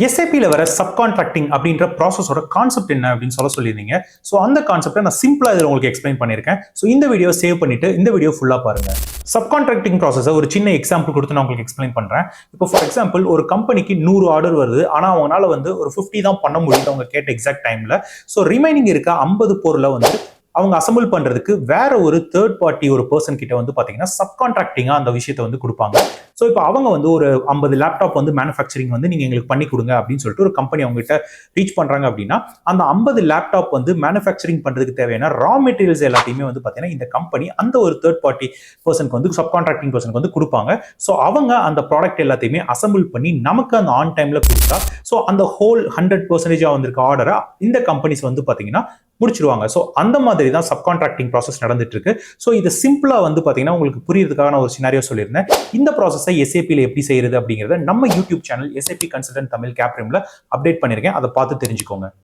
எஸ்ஏபியில் வர சப்கான்ட்ராக்டிங் அப்படின்ற ப்ராசஸோட கான்செப்ட் என்ன அப்படின்னு சொல்லியிருந்தீங்க. ஸோ அந்த கான்செப்டை நான் சிம்பிளாக இதில் உங்களுக்கு எக்ஸ்பிளைன் பண்ணியிருக்கேன். ஸோ இந்த வீடியோ சேவ் பண்ணிட்டு இந்த வீடியோ ஃபுல்லாக பாருங்க. சப்கான்ட்ராக்டிங் ப்ராசஸை ஒரு சின்ன எக்ஸாம்பிள் கொடுத்து நான் உங்களுக்கு எக்ஸ்பிளைன் பண்ணுறேன். இப்போ ஃபார் எக்ஸாம்பிள் ஒரு கம்பெனிக்கு 100 ஆர்டர் வருது, ஆனால் அவங்களால ஒரு 50 தான் பண்ண முடியுது அவங்க கேட்ட எக்ஸாக்ட் டைமில். ஸோ ரிமைனிங் இருக்க 50 பொருளை அவங்க அசம்பிள் பண்றதுக்கு வேற ஒரு தேர்ட் பார்ட்டி ஒரு பர்சன் கிட்ட பாத்தீங்கன்னா சப்கான்ட்ராக்டிங்கா அந்த விஷயத்தை கொடுப்பாங்க. ஸோ இப்போ அவங்க ஒரு 50 லேப்டாப் மேனுஃபேக்சரிங் நீங்க எங்களுக்கு பண்ணி கொடுங்க அப்படின்னு சொல்லிட்டு ஒரு கம்பெனி அவங்க கிட்ட ரீச் பண்றாங்க அப்படின்னா, அந்த 50 லேப்டாப் மேனுஃபேக்சரிங் பண்றதுக்கு தேவையான ரா மெட்டீரியல்ஸ் எல்லாத்தையுமே பாத்தீங்கன்னா இந்த கம்பெனி அந்த ஒரு தேர்ட் பார்ட்டி பர்சனுக்கு சப்கான்ட்ராக்டிங் பர்சனுக்கு கொடுப்பாங்க. ஸோ அவங்க அந்த ப்ராடக்ட் எல்லாத்தையுமே அசம்பிள் பண்ணி நமக்கு அந்த ஆன் டைம்ல கொடுத்தா, ஸோ அந்த ஹோல் 100% வந்திருக்க ஆர்டரை இந்த கம்பெனிஸ் பாத்தீங்கன்னா முடிச்சிருவாங்க. ஸோ அந்த மாதிரி தான் சப்கான்ட்ராக்டிங் ப்ராசஸ் நடந்துட்டு இருக்கு. ஸோ இது சிம்பிளா பாத்தீங்கன்னா உங்களுக்கு புரியுறதுக்கான ஒரு சினாரியோ சொல்லியிருந்தேன். இந்த ப்ராசஸை எஸ்ஏபியில் எப்படி செய்யறது அப்படிங்கிறத நம்ம YouTube channel SAP consultant Tamil கேப்ரிம்ல அப்டேட் பண்ணிருக்கேன். அதை பார்த்து தெரிஞ்சுக்கோங்க.